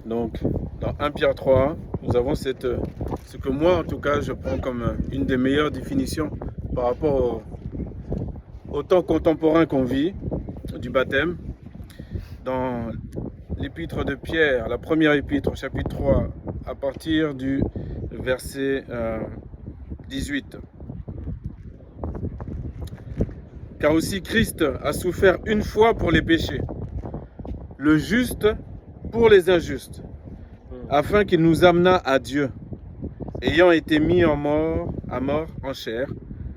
Donc, dans 1 Pierre 3, nous avons ce que moi, en tout cas, je prends comme une des meilleures définitions par rapport au temps contemporain qu'on vit, du baptême. Dans l'épître de Pierre, la première épître, chapitre 3, à partir du verset 18. Car aussi Christ a souffert une fois pour les péchés, le juste pour les injustes, afin qu'il nous amenât à Dieu, ayant été mis à mort en chair,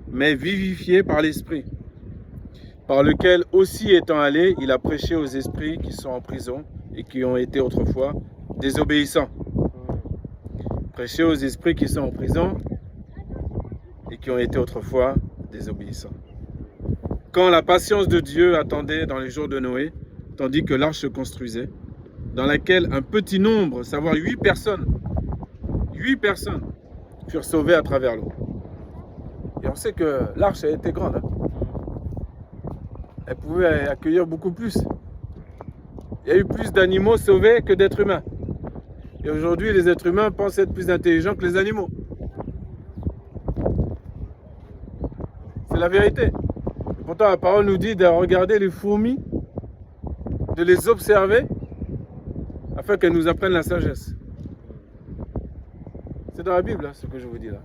mais vivifié par l'Esprit, par lequel aussi étant allé, il a prêché aux esprits qui sont en prison et qui ont été autrefois désobéissants. Prêcher aux esprits qui sont en prison et qui ont été autrefois désobéissants. Quand la patience de Dieu attendait dans les jours de Noé, tandis que l'arche se construisait, dans laquelle un petit nombre, savoir 8 personnes, furent sauvées à travers l'eau. Et on sait que l'arche a été grande. Elle pouvait accueillir beaucoup plus. Il y a eu plus d'animaux sauvés que d'êtres humains. Et aujourd'hui, les êtres humains pensent être plus intelligents que les animaux. C'est la vérité. Et pourtant, la parole nous dit de regarder les fourmis, de les observer, afin qu'elles nous apprennent la sagesse. C'est dans la Bible, ce que je vous dis là.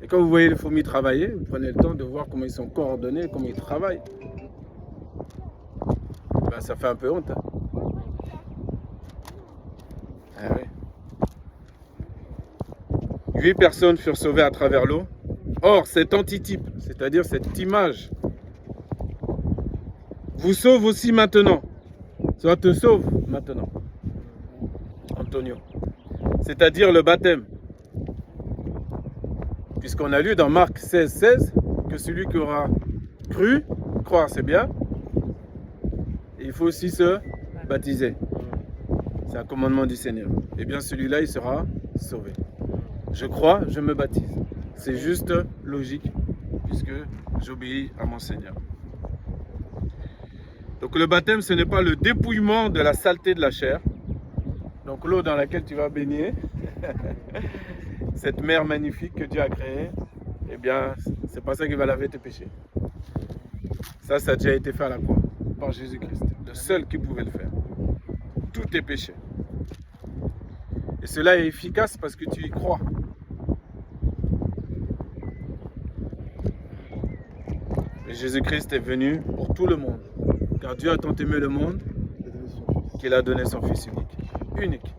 Et quand vous voyez les fourmis travailler, vous prenez le temps de voir comment ils sont coordonnés, comment ils travaillent. Ben, ça fait un peu honte. Ah oui. 8 personnes furent sauvées à travers l'eau. Or, cet antitype, c'est-à-dire cette image, vous sauve aussi maintenant. Ça te sauve maintenant. Antonio. C'est-à-dire le baptême. Puisqu'on a lu dans Marc 16 que celui qui aura cru, croire c'est bien, et il faut aussi se baptiser. C'est un commandement du Seigneur. Et bien celui-là, il sera sauvé. Je crois, je me baptise. C'est juste logique, puisque j'obéis à mon Seigneur. Donc le baptême, ce n'est pas le dépouillement de la saleté de la chair. Donc l'eau dans laquelle tu vas baigner, cette mer magnifique que Dieu a créée, eh bien, c'est pas ça qui va laver tes péchés. Ça a déjà été fait à la croix, par Jésus-Christ, le seul qui pouvait le faire. Tous tes péchés. Et cela est efficace parce que tu y crois. Et Jésus-Christ est venu pour tout le monde. Car Dieu a tant aimé le monde qu'il a donné son Fils unique. Unique.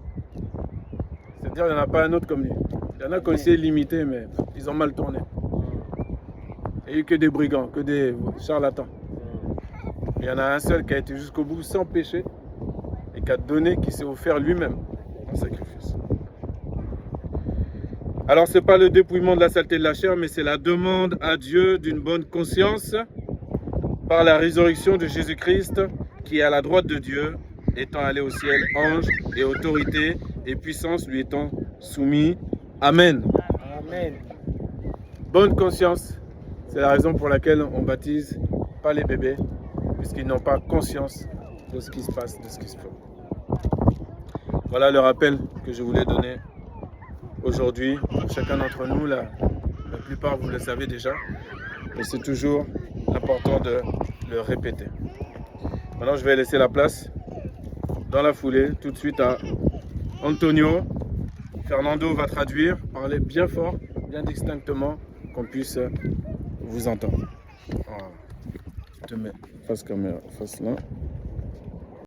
C'est-à-dire qu'il n'y en a pas un autre comme lui. Il y en a qui ont essayé de l'imiter, mais ils ont mal tourné. Il n'y a eu que des brigands, que des charlatans. Il y en a un seul qui a été jusqu'au bout sans péché et qui a donné, qui s'est offert lui-même en sacrifice. Alors ce n'est pas le dépouillement de la saleté de la chair, mais c'est la demande à Dieu d'une bonne conscience par la résurrection de Jésus-Christ qui est à la droite de Dieu, étant allé au ciel, ange et autorité et puissance lui étant soumis. Amen. Amen. Bonne conscience, c'est la raison pour laquelle on ne baptise pas les bébés, puisqu'ils n'ont pas conscience de ce qui se passe, de ce qui se fait. Voilà le rappel que je voulais donner aujourd'hui à chacun d'entre nous. La plupart, vous le savez déjà, mais c'est toujours important de le répéter. Maintenant, je vais laisser la place dans la foulée, tout de suite à Antonio. Fernando va traduire, parler bien fort, bien distinctement, qu'on puisse vous entendre. Voilà. Je te mets face caméra, face là.